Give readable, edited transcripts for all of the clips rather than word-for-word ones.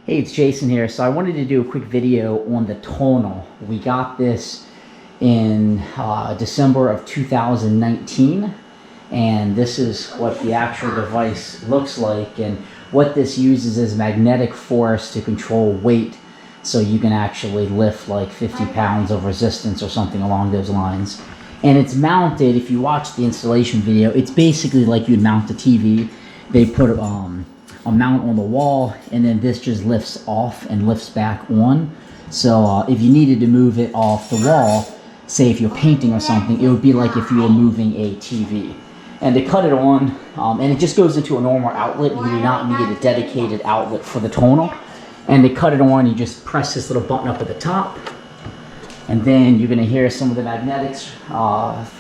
Hey, it's Jason here. So I wanted to do a quick video on the Tonal. We got this in December of 2019, and this is what the actual device looks like. And what this uses is magnetic force to control weight, so you can actually lift like 50 pounds of resistance or something along those lines. And it's mounted, if you watch the installation video, it's basically like you'd mount a TV. They put a mount on the wall, and then this just lifts off and lifts back on. So if you needed to move it off the wall, say if you're painting or something, it would be like if you were moving a TV. And to cut it on, and it just goes into a normal outlet. You do not need a dedicated outlet for the Tonal. And to cut it on, you just press this little button up at the top, and then you're going to hear some of the magnetics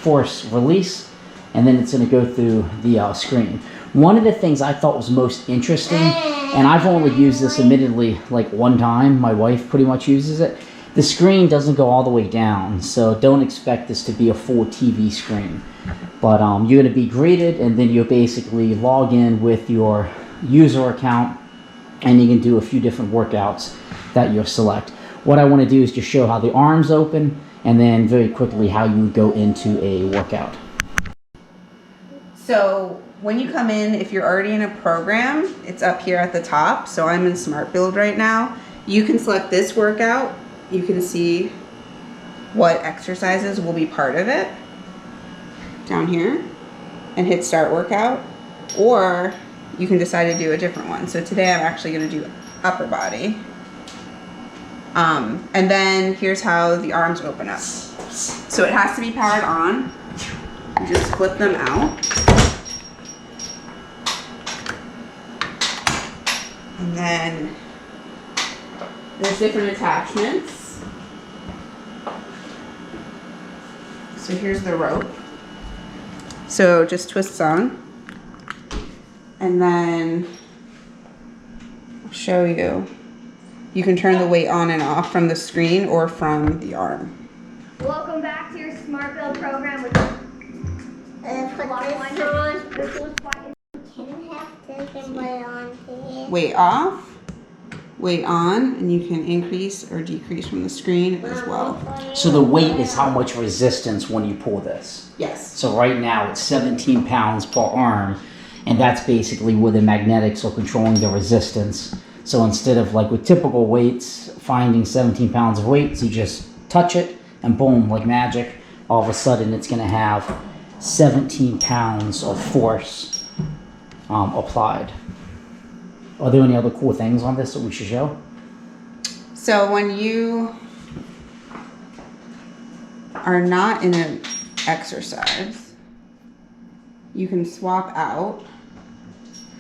force release, and then it's going to go through the screen. One of the things I thought was most interesting, and I've only used this admittedly like one time, my wife pretty much uses it, the screen doesn't go all the way down, so don't expect this to be a full TV screen. But you're going to be greeted, and then you'll basically log in with your user account, and you can do a few different workouts that you'll select. What I want to do is just show how the arms open, and then very quickly how you go into a workout. So when you come in, if you're already in a program, it's up here at the top. So I'm in Smart Build right now. You can select this workout. You can see what exercises will be part of it down here and hit start workout, or you can decide to do a different one. So today I'm actually going to do upper body. And then here's how the arms open up. So it has to be powered on. You just flip them out. And then there's different attachments. So here's the rope. So it just twists on. And then I'll show you. You can turn the weight on and off from the screen or from the arm. Welcome back to your Smart Build program with Weight off, weight on, and you can increase or decrease from the screen as well. So the weight is how much resistance when you pull this. Yes. So right now it's 17 pounds per arm, and that's basically where the magnetics are controlling the resistance. So instead of like with typical weights, finding 17 pounds of weights, you just touch it and boom, like magic, all of a sudden it's going to have 17 pounds of force applied. Are there any other cool things on this that we should show? So when you are not in an exercise, you can swap out.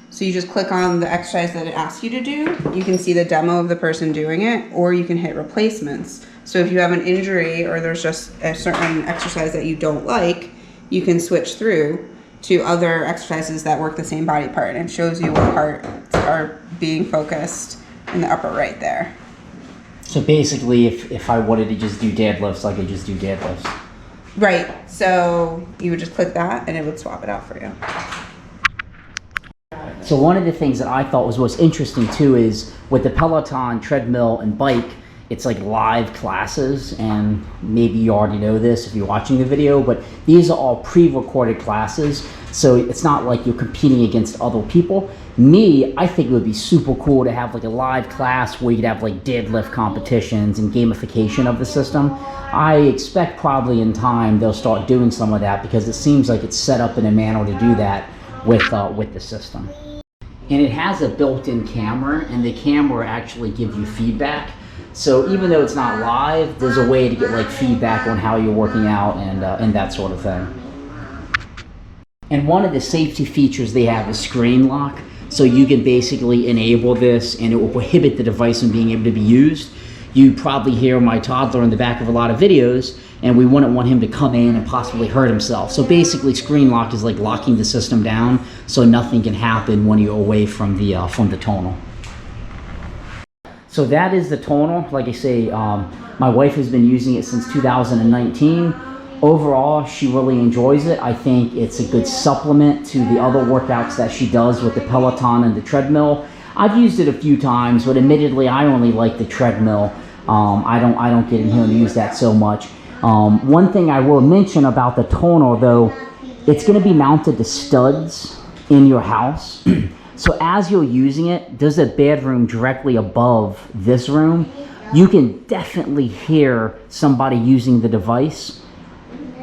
So you just click on the exercise that it asks you to do. You can see the demo of the person doing it, or you can hit replacements. So if you have an injury or there's just a certain exercise that you don't like, you can switch through to other exercises that work the same body part, and shows you what parts are being focused in the upper right there. So basically, if I wanted to just do deadlifts, I could just do deadlifts. Right, so you would just click that and it would swap it out for you. So one of the things that I thought was most interesting too is with the Peloton treadmill and bike, it's like live classes, and maybe you already know this if you're watching the video, but these are all pre-recorded classes, so it's not like you're competing against other people. I think it would be super cool to have like a live class where you could have like deadlift competitions and gamification of the system. I expect probably in time they'll start doing some of that, because it seems like it's set up in a manner to do that with the system. And it has a built-in camera, and the camera actually gives you feedback. So even though it's not live, there's a way to get like feedback on how you're working out and that sort of thing. And one of the safety features they have is screen lock. So you can basically enable this, and it will prohibit the device from being able to be used. You probably hear my toddler in the back of a lot of videos, and we wouldn't want him to come in and possibly hurt himself. So basically screen lock is like locking the system down so nothing can happen when you're away from the Tonal. So that is the Tonal. Like I say, my wife has been using it since 2019. Overall, she really enjoys it. I think it's a good supplement to the other workouts that she does with the Peloton and the treadmill. I've used it a few times, but admittedly, I only like the treadmill. I don't get in here and use that so much. One thing I will mention about the Tonal, though, it's going to be mounted to studs in your house. So as you're using it, there's a bedroom directly above this room. You can definitely hear somebody using the device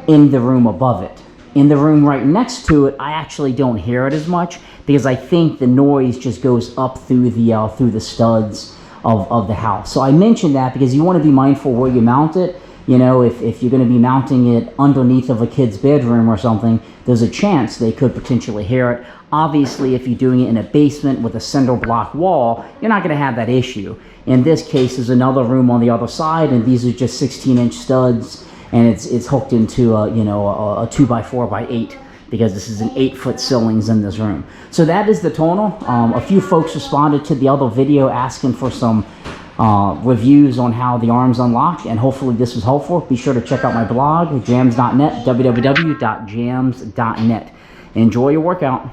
in the room above it. In the room right next to it, I actually don't hear it as much because I think the noise just goes up through the studs of the house. So I mentioned that because you want to be mindful where you mount it. You know, if you're going to be mounting it underneath of a kid's bedroom or something, there's a chance they could potentially hear it. Obviously, if you're doing it in a basement with a cinder block wall, you're not going to have that issue. In this case, there's another room on the other side, and these are just 16-inch studs, and it's hooked into a 2x4x8 because this is an 8-foot ceilings in this room. So that is the Tonal. A few folks responded to the other video asking for some reviews on how the arms unlock, and hopefully this was helpful. Be sure to check out my blog, jams.net, www.jams.net. Enjoy your workout.